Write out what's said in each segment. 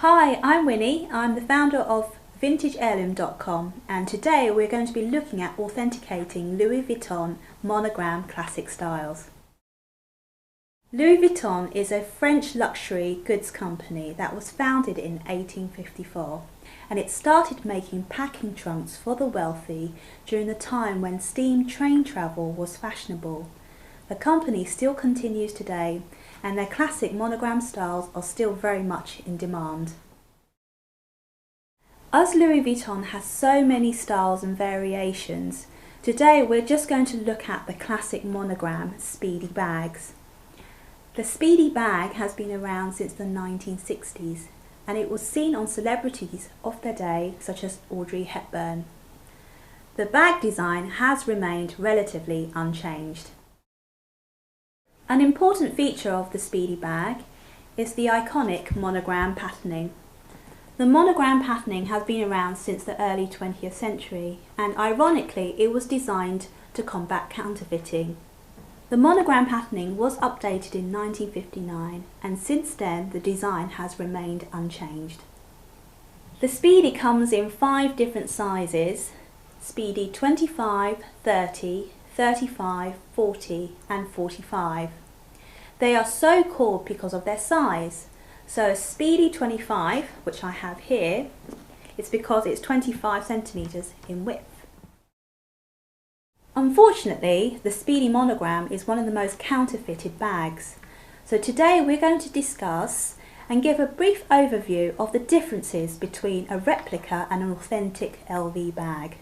Hi, I'm Winnie. I'm the founder of VintageHeirloom.com, and today we're going to be looking at authenticating Louis Vuitton monogram classic styles. Louis Vuitton is a French luxury goods company that was founded in 1854, and it started making packing trunks for the wealthy during the time when steam train travel was fashionable. The company still continues today, and their classic monogram styles are still very much in demand. As Louis Vuitton has so many styles and variations, today we're just going to look at the classic monogram Speedy bags. The Speedy bag has been around since the 1960s, and it was seen on celebrities of their day such as Audrey Hepburn. The bag design has remained relatively unchanged. An important feature of the Speedy bag is the iconic monogram patterning. The monogram patterning has been around since the early 20th century, and ironically it was designed to combat counterfeiting. The monogram patterning was updated in 1959, and since then the design has remained unchanged. The Speedy comes in 5 different sizes: Speedy 25, 30, 35, 40 and 45. They are so called because of their size. So Speedy 25, which I have here, it's because it's 25 centimeters in width. Unfortunately, the Speedy monogram is one of the most counterfeited bags. So today we're going to discuss and give a brief overview of the differences between a replica and an authentic LV bag.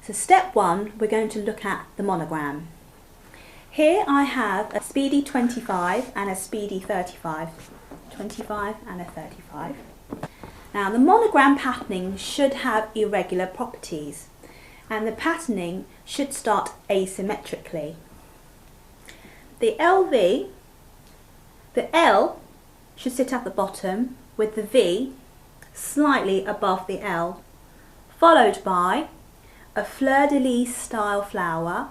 So step 1, we're going to look at the monogram. Here I have a Speedy 25 and a Speedy 35. 25 and a 35. Now the monogram patterning should have irregular properties, and the patterning should start asymmetrically. The LV, the L should sit at the bottom with the V slightly above the L, followed by a fleur-de-lis style flower,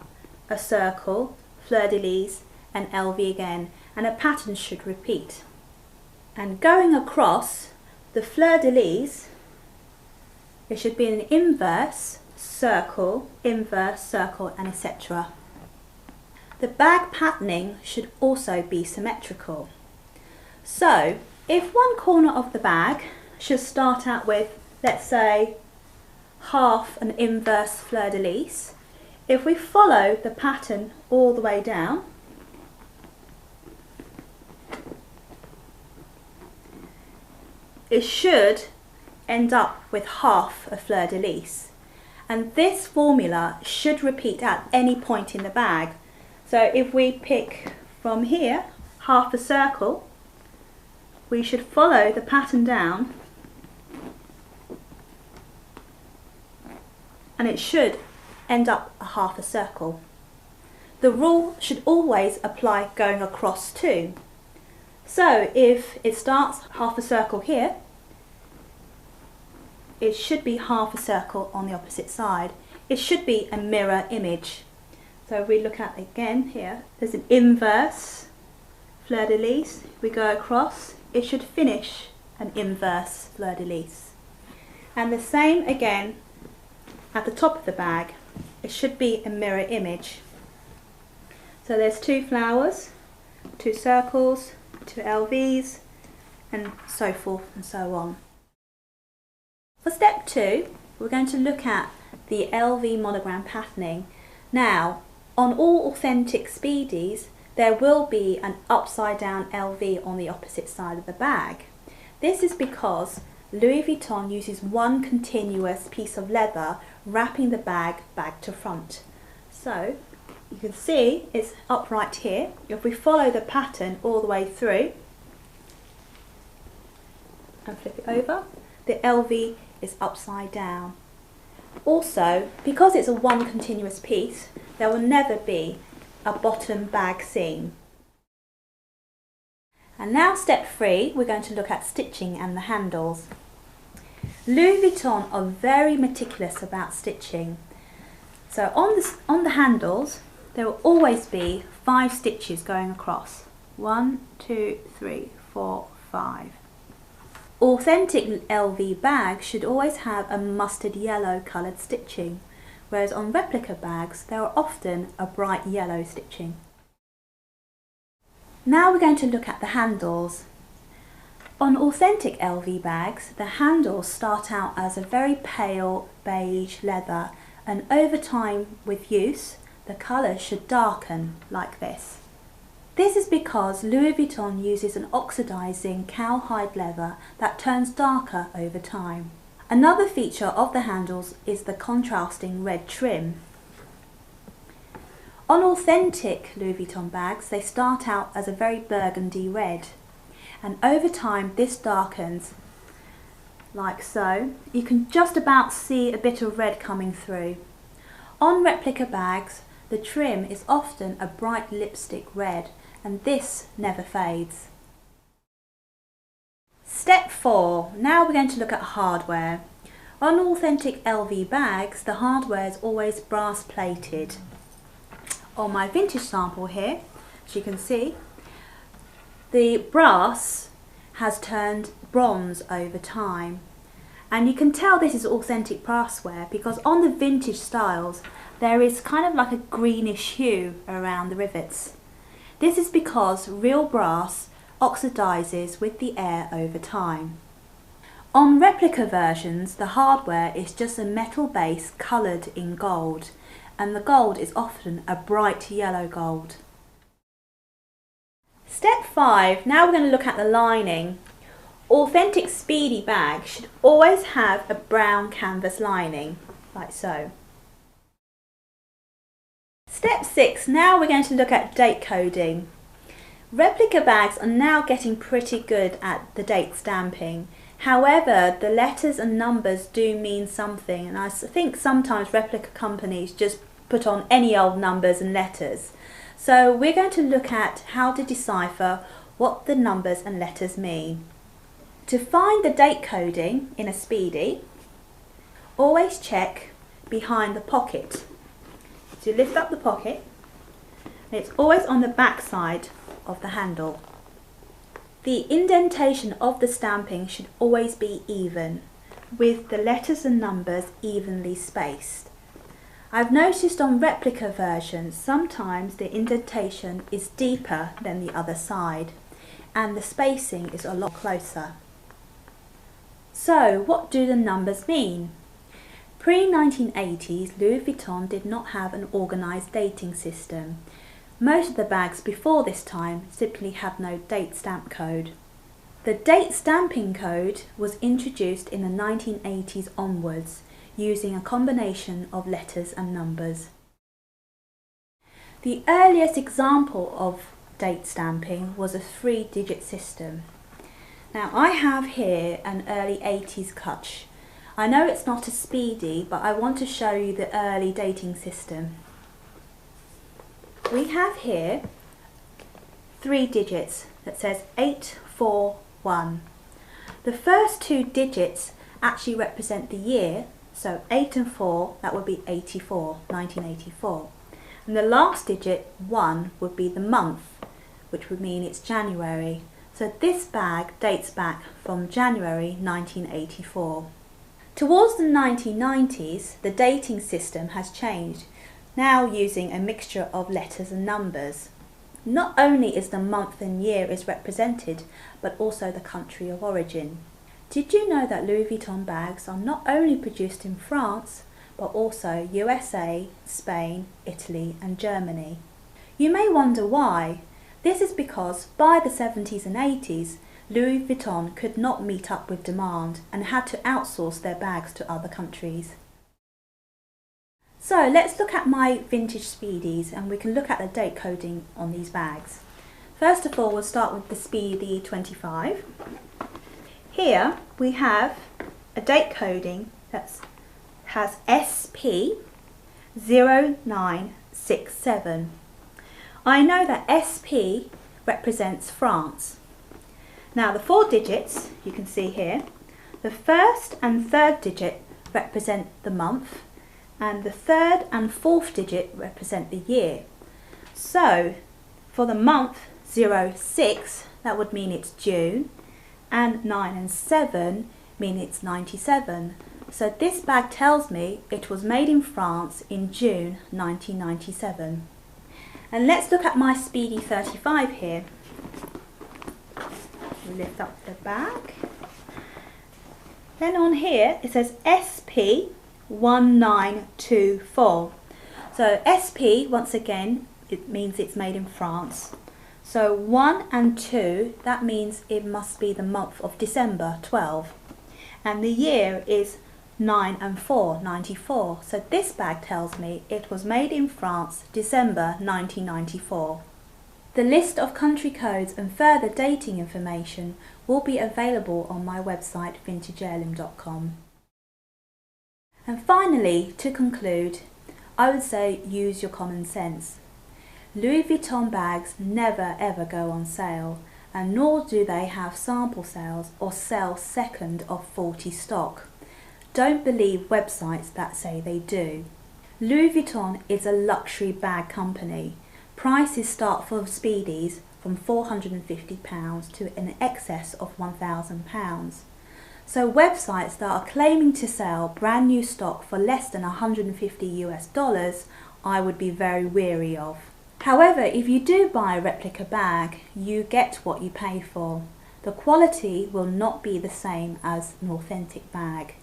a circle, fleur-de-lis and LV again, and a pattern should repeat. And going across the fleur-de-lis, it should be an inverse, circle, and etc. The bag patterning should also be symmetrical. So if one corner of the bag should start out with, let's say, half an inverse fleur-de-lis, if we follow the pattern all the way down, it should end up with half a fleur-de-lis, and this formula should repeat at any point in the bag. So if we pick from here half a circle, we should follow the pattern down, and it should end up a half a circle. The rule should always apply going across too. So if it starts half a circle here, it should be half a circle on the opposite side. It should be a mirror image. So if we look at again here, there's an inverse fleur-de-lis. We go across, it should finish an inverse fleur-de-lis. And the same again at the top of the bag. It should be a mirror image. So there's 2 flowers, 2 circles, 2 LVs, and so forth and so on. For step 2, we're going to look at the LV monogram patterning. Now, on all authentic Speedies, there will be an upside down LV on the opposite side of the bag. This is because Louis Vuitton uses one continuous piece of leather wrapping the bag to front. So you can see it's upright here. If we follow the pattern all the way through and flip it over, the LV is upside down. Also, because it's a one continuous piece, there will never be a bottom bag seam. And now step 3, we're going to look at stitching and the handles. Louis Vuitton are very meticulous about stitching. So on the handles, there will always be 5 stitches going across. 1, 2, 3, 4, 5. Authentic LV bags should always have a mustard yellow coloured stitching, whereas on replica bags there are often a bright yellow stitching. Now we're going to look at the handles. On authentic LV bags, the handles start out as a very pale beige leather, and over time with use, the colour should darken like this. This is because Louis Vuitton uses an oxidising cowhide leather that turns darker over time. Another feature of the handles is the contrasting red trim. On authentic Louis Vuitton bags, they start out as a very burgundy red, and over time this darkens like so. You can just about see a bit of red coming through. On replica bags, the trim is often a bright lipstick red, and this never fades. Step 4. Now we're going to look at hardware. On authentic LV bags, the hardware is always brass plated. On my vintage sample here, as you can see, the brass has turned bronze over time. And you can tell this is authentic brassware because on the vintage styles, there is kind of like a greenish hue around the rivets. This is because real brass oxidises with the air over time. On replica versions, the hardware is just a metal base coloured in gold, and the gold is often a bright yellow gold. Step 5, now we're going to look at the lining. Authentic speedy bags should always have a brown canvas lining, like so. Step 6, now we're going to look at date coding. Replica bags are now getting pretty good at the date stamping. However, the letters and numbers do mean something, and I think sometimes replica companies just put on any old numbers and letters. So we're going to look at how to decipher what the numbers and letters mean. To find the date coding in a speedy, always check behind the pocket. So you lift up the pocket, and it's always on the back side of the handle. The indentation of the stamping should always be even, with the letters and numbers evenly spaced. I've noticed on replica versions sometimes the indentation is deeper than the other side, and the spacing is a lot closer. So what do the numbers mean? Pre-1980s, Louis Vuitton did not have an organised dating system. Most of the bags before this time simply had no date stamp code. The date stamping code was introduced in the 1980s onwards, using a combination of letters and numbers. The earliest example of date stamping was a 3-digit system. Now I have here an early 80s clutch. I know it's not a speedy, but I want to show you the early dating system. We have here 3 digits that says 841. The first 2 digits actually represent the year, so 8 and 4, that would be 84, 1984. And the last digit, 1, would be the month, which would mean it's January. So this bag dates back from January 1984. Towards the 1990s, the dating system has changed, now using a mixture of letters and numbers. Not only is the month and year is represented, but also the country of origin. Did you know that Louis Vuitton bags are not only produced in France, but also USA, Spain, Italy and Germany? You may wonder why. This is because by the 70s and 80s, Louis Vuitton could not meet up with demand and had to outsource their bags to other countries. So let's look at my vintage Speedies, and we can look at the date coding on these bags. First of all, we'll start with the Speedy 25. Here we have a date coding that has SP 0967. I know that SP represents France. Now the 4 digits you can see here, the first and third digit represent the month, and the third and fourth digit represent the year. So for the month 06, that would mean it's June, and 9 and 7 mean it's 97. So this bag tells me it was made in France in June 1997. And let's look at my Speedy 35 here. Lift up the bag. Then on here it says SP1924. So SP, once again, it means it's made in France. So 1 and 2, that means it must be the month of December 12. And the year is 9 and 4, 94. So this bag tells me it was made in France, December 1994. The list of country codes and further dating information will be available on my website vintageheirloom.com. And finally, to conclude, I would say use your common sense. Louis Vuitton bags never ever go on sale, and nor do they have sample sales or sell second of 40 stock. Don't believe websites that say they do. Louis Vuitton is a luxury bag company. Prices start for Speedies from £450 to in excess of £1,000. So websites that are claiming to sell brand new stock for less than $150 I would be very wary of. However, if you do buy a replica bag, you get what you pay for. The quality will not be the same as an authentic bag.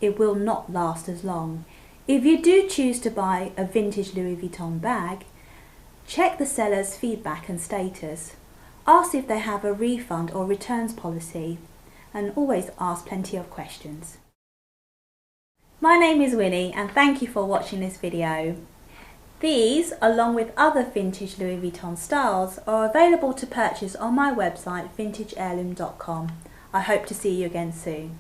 It will not last as long. If you do choose to buy a vintage Louis Vuitton bag, check the seller's feedback and status. Ask if they have a refund or returns policy, and always ask plenty of questions. My name is Winnie and thank you for watching this video. These, along with other vintage Louis Vuitton styles, are available to purchase on my website vintageheirloom.com. I hope to see you again soon.